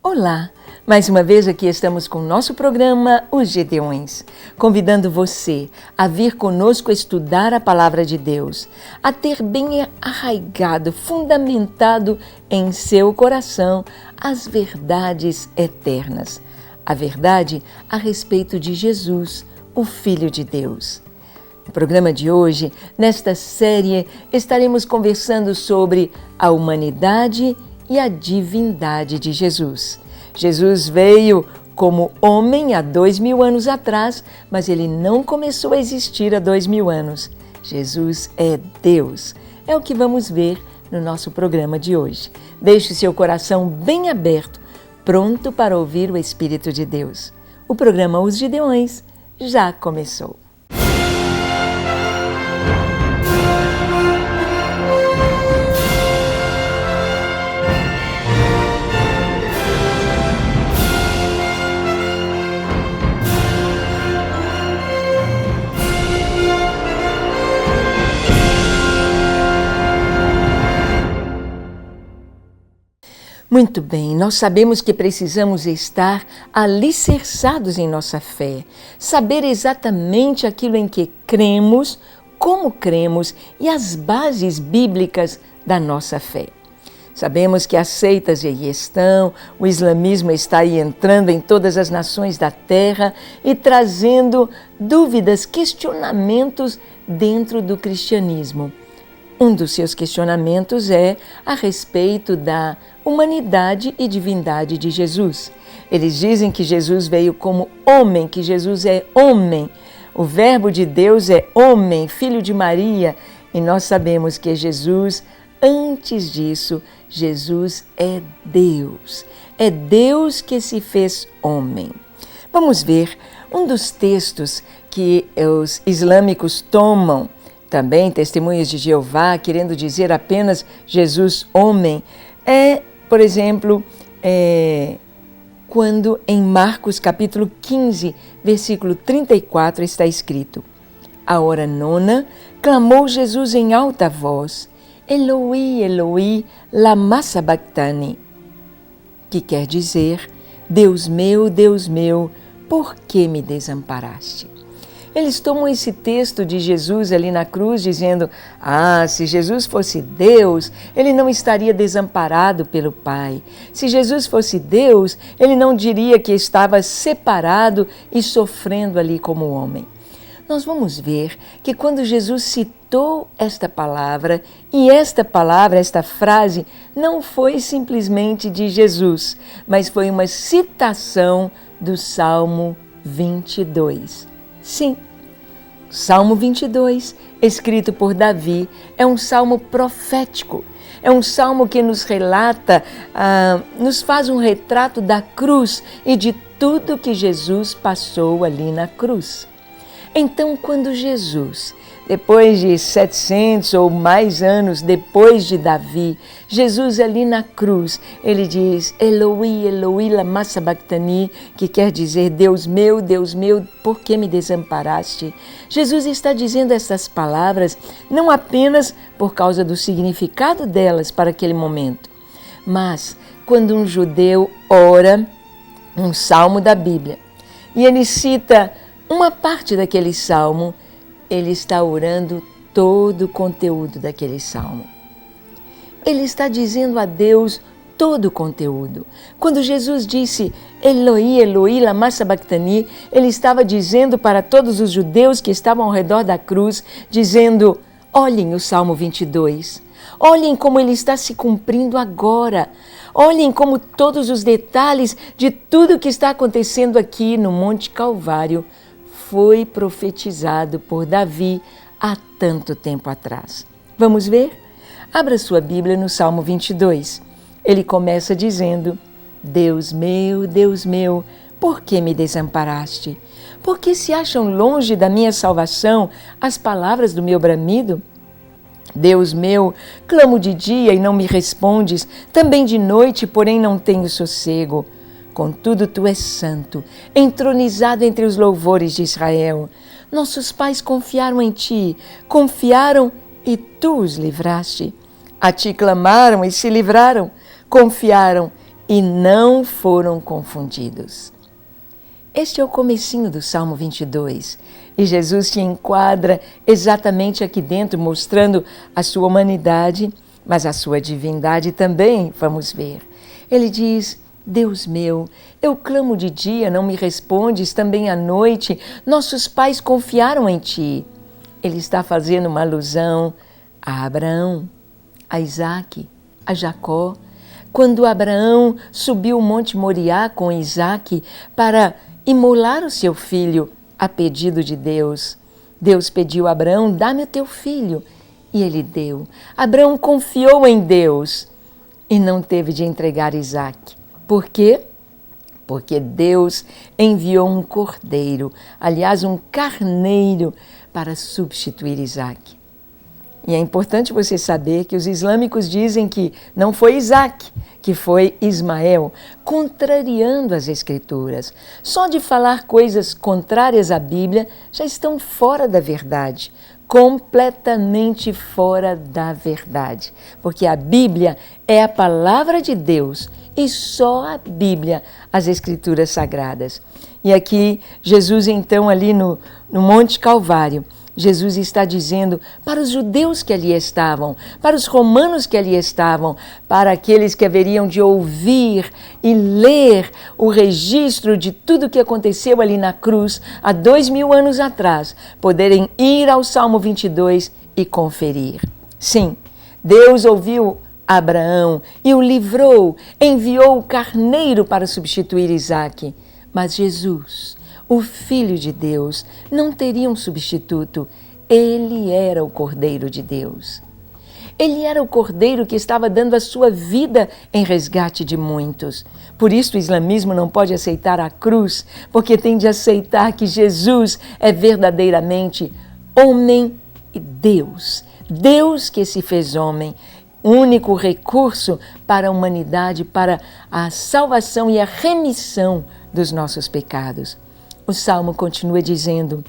Olá! Mais uma vez aqui estamos com o nosso programa Os Gedeões, convidando você a vir conosco estudar a Palavra de Deus, a ter bem arraigado, fundamentado em seu coração as verdades eternas, a verdade a respeito de Jesus, o Filho de Deus. No programa de hoje, nesta série, estaremos conversando sobre a humanidade e a divindade de Jesus. Jesus veio como homem há 2000 anos atrás, mas ele não começou a existir há 2000 anos. Jesus é Deus. É o que vamos ver no nosso programa de hoje. Deixe seu coração bem aberto, pronto para ouvir o Espírito de Deus. O programa Os Gedeões já começou. Muito bem, nós sabemos que precisamos estar alicerçados em nossa fé, saber exatamente aquilo em que cremos, como cremos e as bases bíblicas da nossa fé. Sabemos que as seitas aí estão, o islamismo está aí entrando em todas as nações da terra e trazendo dúvidas, questionamentos dentro do cristianismo. Um dos seus questionamentos é a respeito da humanidade e divindade de Jesus. Eles dizem que Jesus veio como homem, que Jesus é homem. O Verbo de Deus é homem, filho de Maria. E nós sabemos que Jesus, antes disso, Jesus é Deus. É Deus que se fez homem. Vamos ver um dos textos que os islâmicos tomam, também testemunhas de Jeová, querendo dizer apenas Jesus homem, por exemplo, quando em Marcos capítulo 15, versículo 34 está escrito: A hora nona, clamou Jesus em alta voz, Eloi, Eloi, lama sabachthani, que quer dizer, Deus meu, por que me desamparaste? Eles tomam esse texto de Jesus ali na cruz dizendo, se Jesus fosse Deus, ele não estaria desamparado pelo Pai. Se Jesus fosse Deus, ele não diria que estava separado e sofrendo ali como homem. Nós vamos ver que quando Jesus citou esta palavra, e esta frase não foi simplesmente de Jesus, mas foi uma citação do Salmo 22. Sim, Salmo 22, escrito por Davi, é um salmo profético. É um salmo que nos relata, nos faz um retrato da cruz e de tudo que Jesus passou ali na cruz. Então, quando Jesus, depois de 700 ou mais anos depois de Davi, Jesus ali na cruz, ele diz, Eloi, Eloi, lama sabachthani, que quer dizer, Deus meu, por que me desamparaste? Jesus está dizendo essas palavras não apenas por causa do significado delas para aquele momento, mas quando um judeu ora um salmo da Bíblia e ele cita uma parte daquele salmo, ele está orando todo o conteúdo daquele salmo. Ele está dizendo a Deus todo o conteúdo. Quando Jesus disse, Eloi, Eloi, lama sabachthani, ele estava dizendo para todos os judeus que estavam ao redor da cruz, dizendo, olhem o Salmo 22, olhem como ele está se cumprindo agora, olhem como todos os detalhes de tudo que está acontecendo aqui no Monte Calvário foi profetizado por Davi há tanto tempo atrás. Vamos ver? Abra sua Bíblia no Salmo 22. Ele começa dizendo, Deus meu, por que me desamparaste? Por que se acham longe da minha salvação as palavras do meu bramido? Deus meu, clamo de dia e não me respondes, também de noite, porém não tenho sossego. Contudo, tu és santo, entronizado entre os louvores de Israel. Nossos pais confiaram em ti, confiaram e tu os livraste. A ti clamaram e se livraram, confiaram e não foram confundidos. Este é o comecinho do Salmo 22 e Jesus se enquadra exatamente aqui dentro, mostrando a sua humanidade, mas a sua divindade também, vamos ver. Ele diz: Deus meu, eu clamo de dia, não me respondes, também à noite, nossos pais confiaram em ti. Ele está fazendo uma alusão a Abraão, a Isaque, a Jacó. Quando Abraão subiu o Monte Moriá com Isaque para imolar o seu filho a pedido de Deus, Deus pediu a Abraão: dá-me o teu filho. E ele deu. Abraão confiou em Deus e não teve de entregar Isaque. Por quê? Porque Deus enviou um cordeiro, aliás, um carneiro, para substituir Isaque. E é importante você saber que os islâmicos dizem que não foi Isaque, que foi Ismael, contrariando as Escrituras. Só de falar coisas contrárias à Bíblia já estão fora da verdade, completamente fora da verdade. Porque a Bíblia é a palavra de Deus e só a Bíblia, as Escrituras Sagradas. E aqui, Jesus então ali no Monte Calvário, Jesus está dizendo para os judeus que ali estavam, para os romanos que ali estavam, para aqueles que haveriam de ouvir e ler o registro de tudo o que aconteceu ali na cruz há 2000 anos atrás, poderem ir ao Salmo 22 e conferir. Sim, Deus ouviu Abraão e o livrou, enviou o carneiro para substituir Isaque, mas Jesus, o Filho de Deus, não teria um substituto. Ele era o Cordeiro de Deus. Ele era o Cordeiro que estava dando a sua vida em resgate de muitos. Por isso o islamismo não pode aceitar a cruz, porque tem de aceitar que Jesus é verdadeiramente homem e Deus. Deus que se fez homem, único recurso para a humanidade, para a salvação e a remissão dos nossos pecados. O Salmo continua dizendo: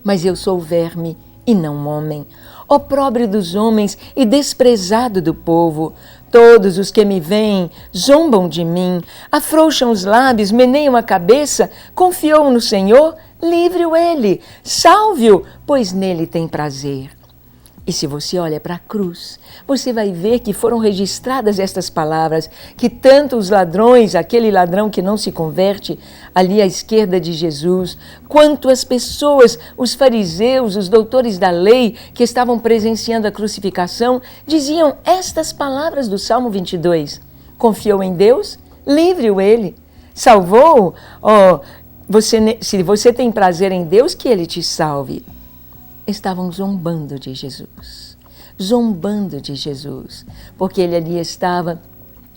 mas eu sou verme e não homem, opróbrio dos homens e desprezado do povo. Todos os que me veem zombam de mim, afrouxam os lábios, meneiam a cabeça. Confiou no Senhor? Livre-o ele, salve-o, pois nele tem prazer. E se você olha para a cruz, você vai ver que foram registradas estas palavras, que tanto os ladrões, aquele ladrão que não se converte, ali à esquerda de Jesus, quanto as pessoas, os fariseus, os doutores da lei, que estavam presenciando a crucificação, diziam estas palavras do Salmo 22. Confiou em Deus? Livre-o ele. Salvou-o? Se você tem prazer em Deus, que ele te salve. Estavam zombando de Jesus, porque ele ali estava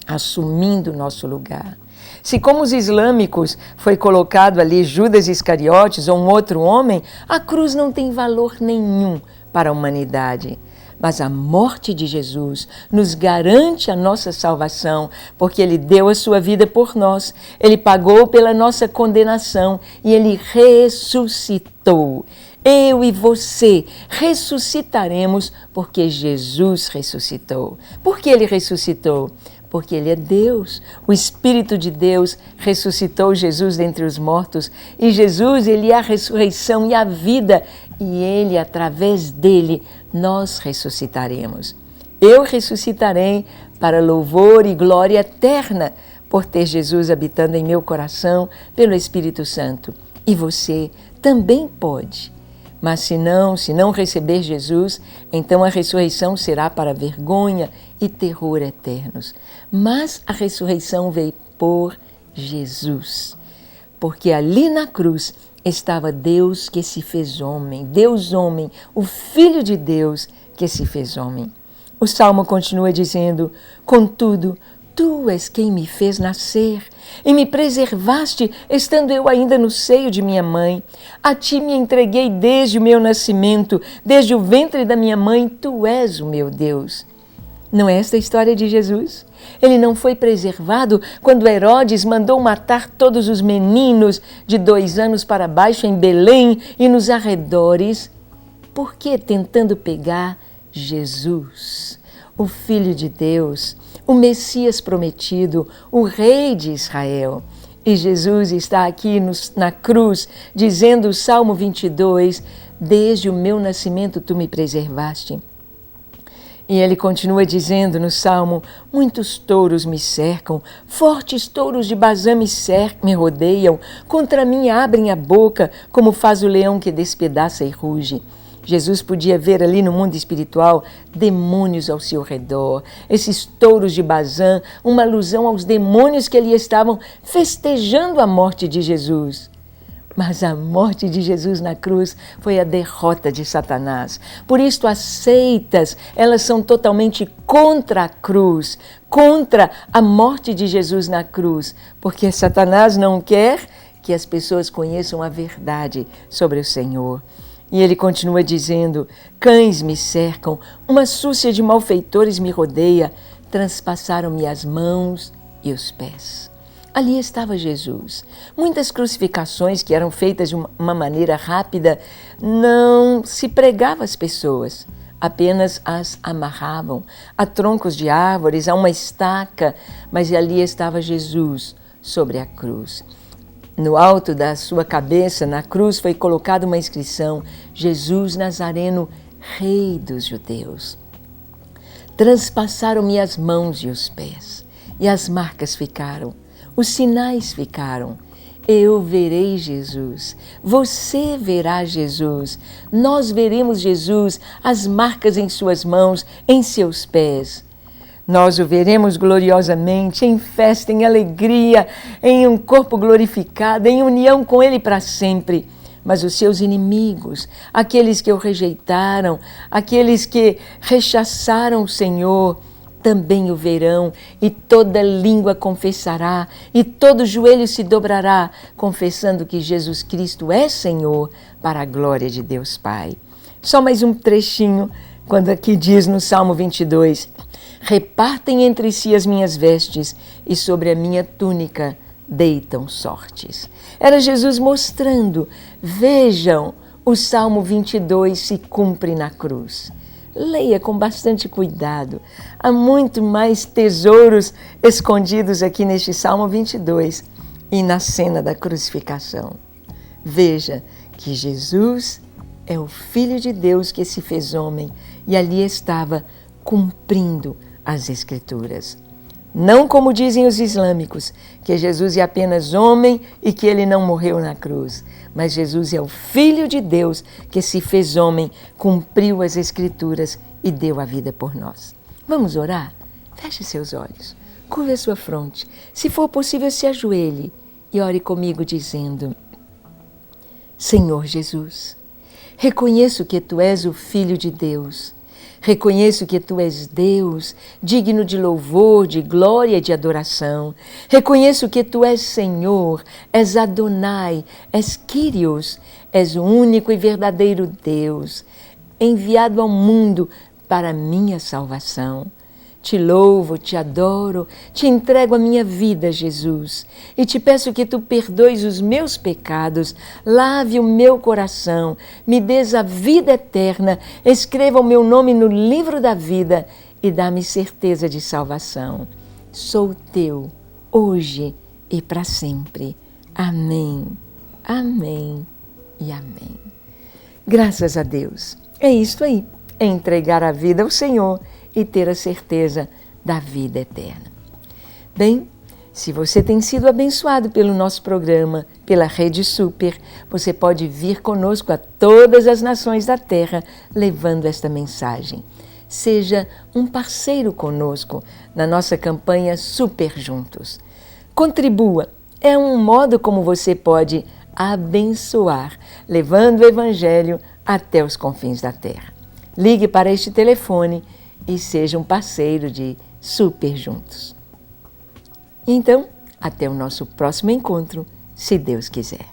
assumindo o nosso lugar. Se como os islâmicos foi colocado ali Judas Iscariotes ou um outro homem, a cruz não tem valor nenhum para a humanidade. Mas a morte de Jesus nos garante a nossa salvação, porque ele deu a sua vida por nós, ele pagou pela nossa condenação e ele ressuscitou. Eu e você ressuscitaremos porque Jesus ressuscitou. Por que ele ressuscitou? Porque ele é Deus. O Espírito de Deus ressuscitou Jesus dentre os mortos. E Jesus, ele é a ressurreição e a vida. E ele, através dele, nós ressuscitaremos. Eu ressuscitarei para louvor e glória eterna por ter Jesus habitando em meu coração pelo Espírito Santo. E você também pode. Mas se não receber Jesus, então a ressurreição será para vergonha e terror eternos. Mas a ressurreição veio por Jesus, porque ali na cruz estava Deus que se fez homem, Deus homem, o Filho de Deus que se fez homem. O Salmo continua dizendo: contudo, Tu és quem me fez nascer e me preservaste, estando eu ainda no seio de minha mãe. A Ti me entreguei desde o meu nascimento, desde o ventre da minha mãe, Tu és o meu Deus. Não é esta a história de Jesus? Ele não foi preservado quando Herodes mandou matar todos os meninos de 2 anos para baixo em Belém e nos arredores? Por que tentando pegar Jesus, o Filho de Deus, o Messias prometido, o Rei de Israel. E Jesus está aqui na cruz, dizendo o Salmo 22, desde o meu nascimento tu me preservaste. E ele continua dizendo no Salmo, muitos touros me cercam, fortes touros de Bazã me rodeiam, contra mim abrem a boca, como faz o leão que despedaça e ruge. Jesus podia ver ali no mundo espiritual demônios ao seu redor, esses touros de Bazã, uma alusão aos demônios que ali estavam festejando a morte de Jesus. Mas a morte de Jesus na cruz foi a derrota de Satanás. Por isso as seitas, elas são totalmente contra a cruz, contra a morte de Jesus na cruz, porque Satanás não quer que as pessoas conheçam a verdade sobre o Senhor. E ele continua dizendo, cães me cercam, uma súcia de malfeitores me rodeia, transpassaram-me as mãos e os pés. Ali estava Jesus. Muitas crucificações que eram feitas de uma maneira rápida não se pregava às pessoas, apenas as amarravam a troncos de árvores, a uma estaca, mas ali estava Jesus sobre a cruz. No alto da sua cabeça, na cruz, foi colocada uma inscrição, Jesus Nazareno, Rei dos Judeus. Transpassaram-me as mãos e os pés, e as marcas ficaram. Os sinais ficaram. Eu verei Jesus, você verá Jesus, nós veremos Jesus, as marcas em suas mãos, em seus pés. Nós o veremos gloriosamente, em festa, em alegria, em um corpo glorificado, em união com Ele para sempre. Mas os seus inimigos, aqueles que o rejeitaram, aqueles que rechaçaram o Senhor, também o verão, e toda língua confessará, e todo joelho se dobrará, confessando que Jesus Cristo é Senhor, para a glória de Deus Pai. Só mais um trechinho, quando aqui diz no Salmo 22, repartem entre si as minhas vestes, e sobre a minha túnica deitam sortes. Era Jesus mostrando, vejam, o Salmo 22 se cumpre na cruz. Leia com bastante cuidado. Há muito mais tesouros escondidos aqui neste Salmo 22 e na cena da crucificação. Veja que Jesus é o Filho de Deus que se fez homem e ali estava cumprindo as Escrituras. Não como dizem os islâmicos, que Jesus é apenas homem e que ele não morreu na cruz. Mas Jesus é o Filho de Deus que se fez homem, cumpriu as Escrituras e deu a vida por nós. Vamos orar? Feche seus olhos, curve a sua fronte. Se for possível, se ajoelhe e ore comigo dizendo, Senhor Jesus, reconheço que Tu és o Filho de Deus. Reconheço que Tu és Deus, digno de louvor, de glória e de adoração. Reconheço que Tu és Senhor, és Adonai, és Kyrios, és o único e verdadeiro Deus, enviado ao mundo para a minha salvação. Te louvo, te adoro, te entrego a minha vida, Jesus, e te peço que Tu perdoes os meus pecados, lave o meu coração, me des a vida eterna, escreva o meu nome no livro da vida e dá-me certeza de salvação. Sou Teu, hoje e para sempre. Amém, amém e amém. Graças a Deus. É isto aí, é entregar a vida ao Senhor e ter a certeza da vida eterna. Bem, se você tem sido abençoado pelo nosso programa, pela Rede Super, você pode vir conosco a todas as nações da terra levando esta mensagem. Seja um parceiro conosco na nossa campanha Super Juntos. Contribua, é um modo como você pode abençoar, levando o Evangelho até os confins da terra. Ligue para este telefone e seja um parceiro de Super Juntos. Então, até o nosso próximo encontro, se Deus quiser.